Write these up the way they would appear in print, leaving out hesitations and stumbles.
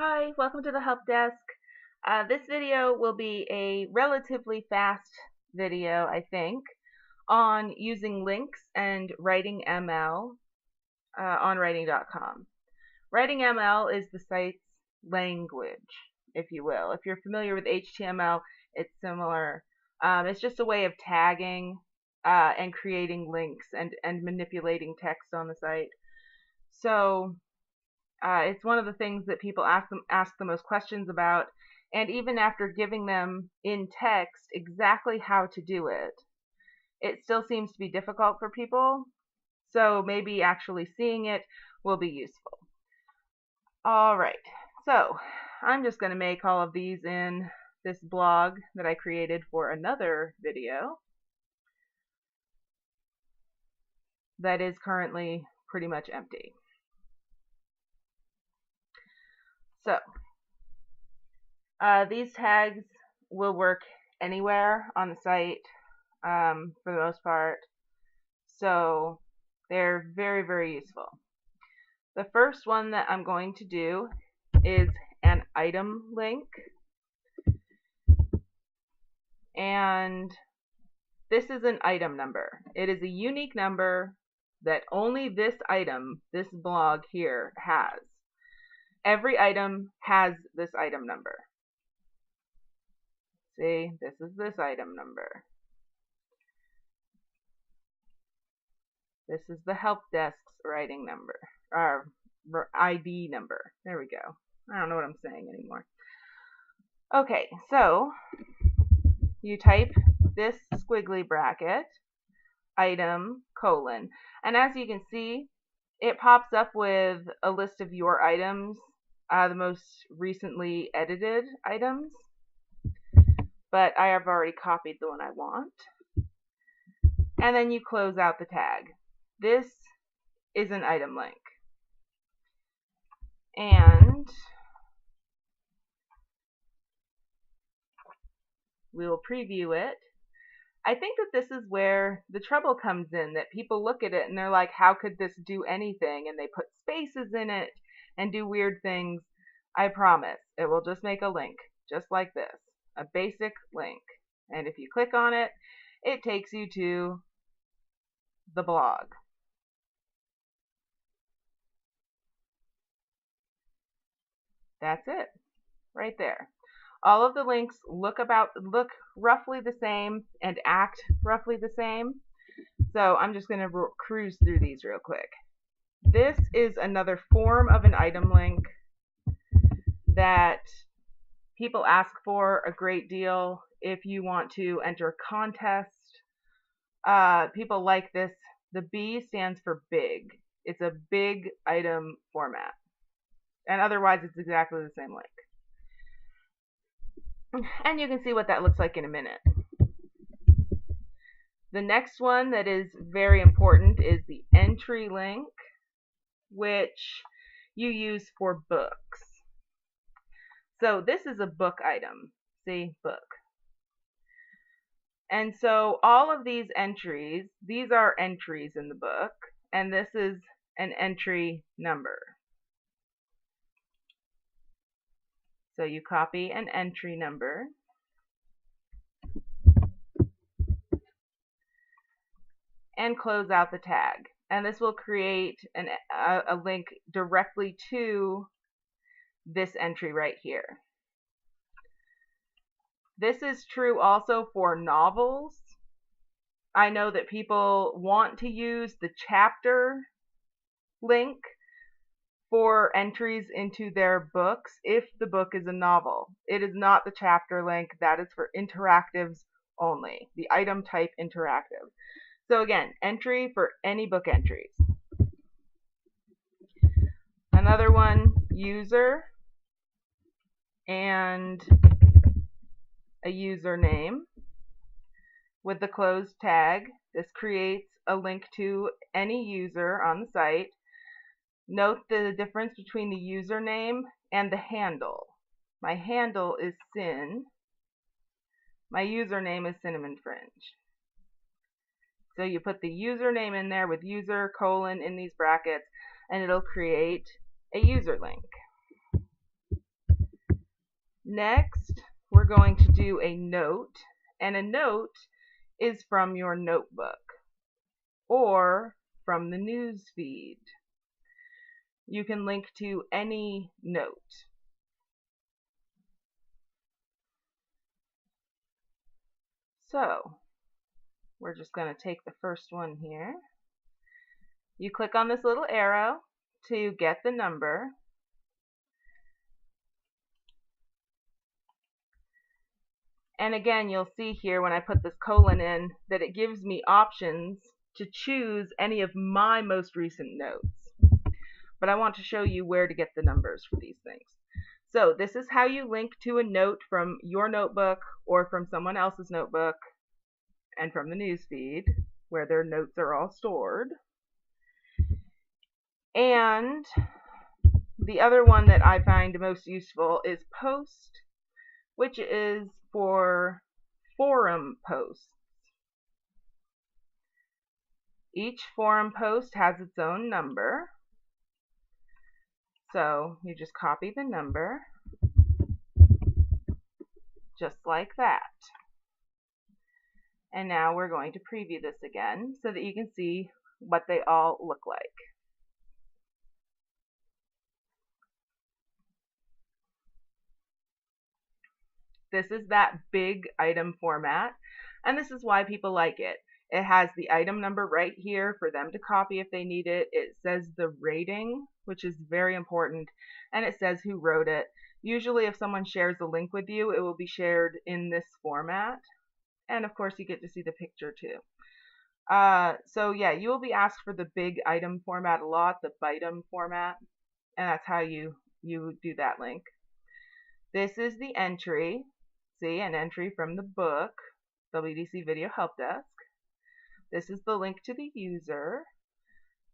Hi, welcome to the help desk. This video will be a relatively fast video, I think, on using links and WritingML on writing.com. WritingML is the site's language, if you will. If you're familiar with HTML, it's similar. It's just a way of tagging and creating links and manipulating text on the site. So it's one of the things that people ask the most questions about, and even after giving them in text exactly how to do it, it still seems to be difficult for people. So maybe actually seeing it will be useful. All right, so I'm just going to make all of these in this blog that I created for another video that is currently pretty much empty. So these tags will work anywhere on the site for the most part. So they're very, very useful. The first one that I'm going to do is an item link. And this is an item number. It is a unique number that only this item, this blog here, has. Every item has this item number. See, this is this item number. This is the help desk's writing number, or ID number. There we go. I don't know what I'm saying anymore. Okay, so you type this squiggly bracket, item, colon, and as you can see, it pops up with a list of your items, the most recently edited items, but I have already copied the one I want. And then you close out the tag. This is an item link. And we will preview it. I think that this is where the trouble comes in, that people look at it and they're like, how could this do anything? And they put spaces in it and do weird things. I promise, it will just make a link, just like this, a basic link. And if you click on it, it takes you to the blog. That's it, right there. All of the links look roughly the same and act roughly the same. So I'm just going to cruise through these real quick. This is another form of an item link that people ask for a great deal if you want to enter a contest. People like this. The B stands for big. It's a big item format. And otherwise, it's exactly the same link. And you can see what that looks like in a minute. The next one that is very important is the entry link, which you use for books. So this is a book item. See, book. And so all of these entries, these are entries in the book, and this is an entry number. So you copy an entry number, and close out the tag. And this will create a link directly to this entry right here. This is true also for novels. I know that people want to use the chapter link for entries into their books if the book is a novel. It is not the chapter link. That is for interactives only, the item type interactive. So again, entry for any book entries. Another one, user and a username with the closed tag. This creates a link to any user on the site. Note the difference between the username and the handle. My handle is Sin. My username is Cinnamon Fringe. So you put the username in there with user, colon, in these brackets, and it'll create a user link. Next, we're going to do a note, and a note is from your notebook or from the news feed. You can link to any note. So, we're just going to take the first one here. You click on this little arrow to get the number. And again, you'll see here when I put this colon in that it gives me options to choose any of my most recent notes. But I want to show you where to get the numbers for these things. So this is how you link to a note from your notebook or from someone else's notebook and from the newsfeed where their notes are all stored. And the other one that I find most useful is post, which is for forum posts. Each forum post has its own number. So you just copy the number, just like that. And now we're going to preview this again so that you can see what they all look like. This is that big item format, and this is why people like it. It has the item number right here for them to copy if they need it. It says the rating, which is very important, and it says who wrote it. Usually if someone shares a link with you, it will be shared in this format. And of course you get to see the picture too. So yeah, you will be asked for the big item format a lot, the BITEM format, and that's how you do that link. This is the entry. See, an entry from the book, WDC Video Help Desk. This is the link to the user.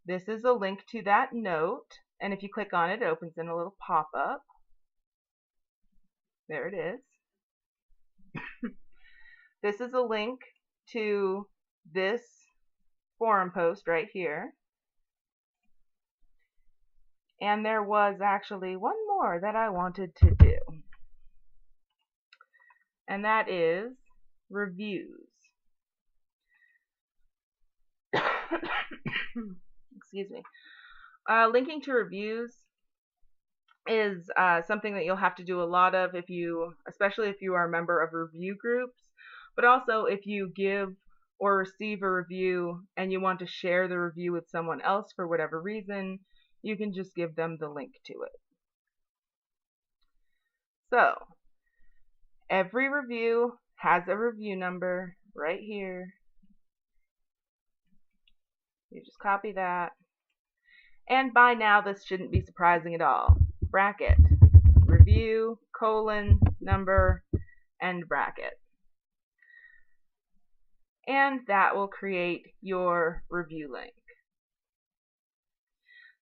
This is a link to that note, and if you click on it, it opens in a little pop-up. There it is. This is a link to this forum post right here. And there was actually one more that I wanted to do. And that is reviews. Excuse me. Linking to reviews is something that you'll have to do a lot of especially if you are a member of review groups, but also if you give or receive a review and you want to share the review with someone else for whatever reason, you can just give them the link to it. So, every review has a review number right here. You just copy that. And by now this shouldn't be surprising at all. Bracket, review, colon, number, and bracket. And that will create your review link.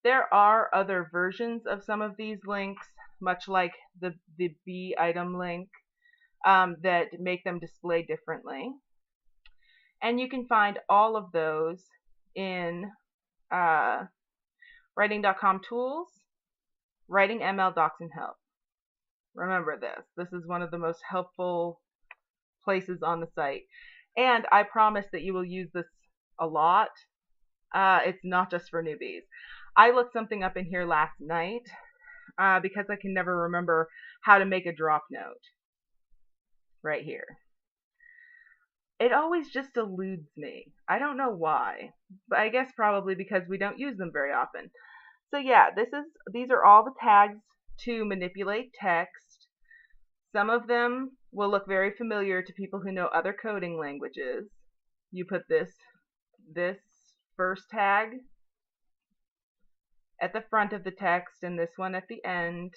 There are other versions of some of these links, much like the B item link, that make them display differently. And you can find all of those in Writing.com Tools, WritingML Docs and Help. Remember this. This is one of the most helpful places on the site. And I promise that you will use this a lot. It's not just for newbies. I looked something up in here last night because I can never remember how to make a drop note. Right here. It always just eludes me. I don't know why, but I guess probably because we don't use them very often. So yeah, these are all the tags to manipulate text. Some of them will look very familiar to people who know other coding languages. You put this first tag at the front of the text and this one at the end.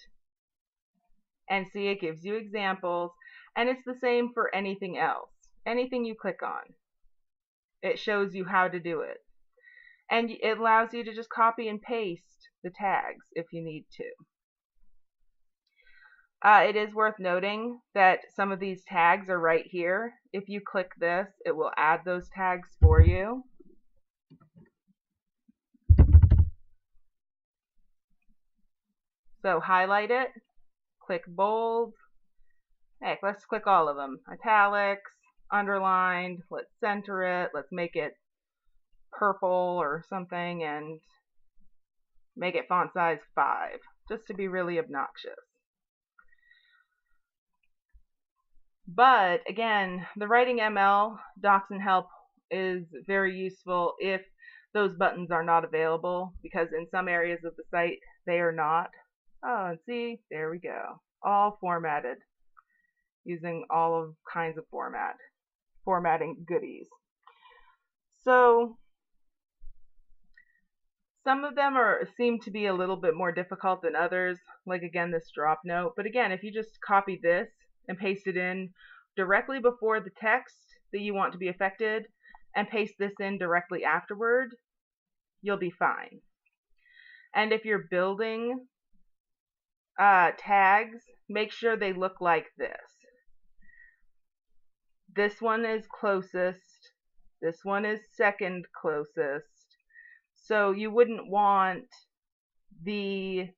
And see, it gives you examples, and it's the same for anything else. Anything you click on, it shows you how to do it. And it allows you to just copy and paste the tags if you need to. It is worth noting that some of these tags are right here. If you click this, it will add those tags for you. So highlight it, click bold, Heck, let's click all of them. Italics, underlined, let's center it, let's make it purple or something, and make it font size 5, just to be really obnoxious. But again, the WritingML docs and help is very useful if those buttons are not available, because in some areas of the site they are not. Oh, and see, there we go. All formatted using all of kinds of formatting goodies. So some of them seem to be a little bit more difficult than others, like again this drop note. But again, if you just copy this and paste it in directly before the text that you want to be affected and paste this in directly afterward, you'll be fine. And if you're building tags, make sure they look like this. This one is closest. This one is second closest. So you wouldn't want it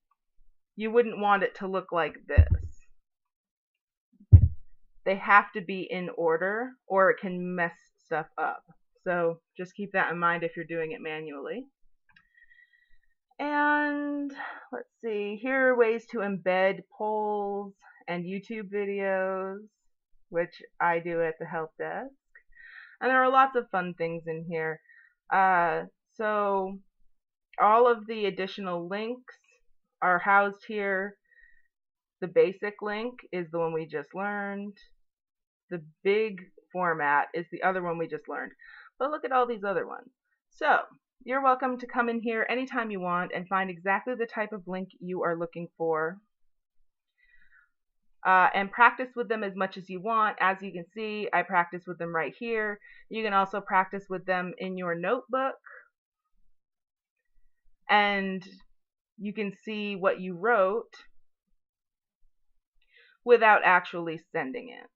to look like this. They have to be in order or it can mess stuff up. So just keep that in mind if you're doing it manually. And let's see, here are ways to embed polls and YouTube videos, which I do at the help desk. And there are lots of fun things in here. So all of the additional links are housed here. The basic link is the one we just learned. The big format is the other one we just learned. But look at all these other ones. So you're welcome to come in here anytime you want and find exactly the type of link you are looking for. And practice with them as much as you want. As you can see, I practice with them right here. You can also practice with them in your notebook. And you can see what you wrote without actually sending it.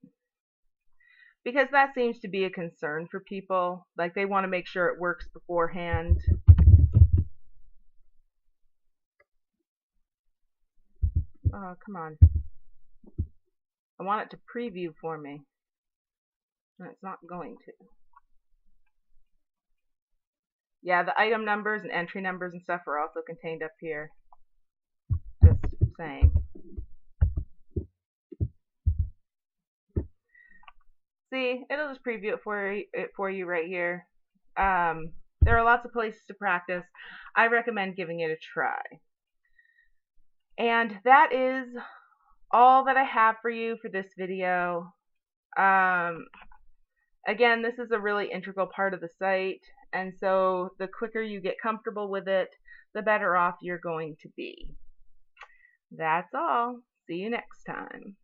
Because that seems to be a concern for people. Like they want to make sure it works beforehand. Oh, come on. I want it to preview for me. And it's not going to. Yeah, the item numbers and entry numbers and stuff are also contained up here. Just saying. See, it'll just preview it for you right here. There are lots of places to practice. I recommend giving it a try. And that is all that I have for you for this video. Again, this is a really integral part of the site, and so the quicker you get comfortable with it, the better off you're going to be. That's all. See you next time.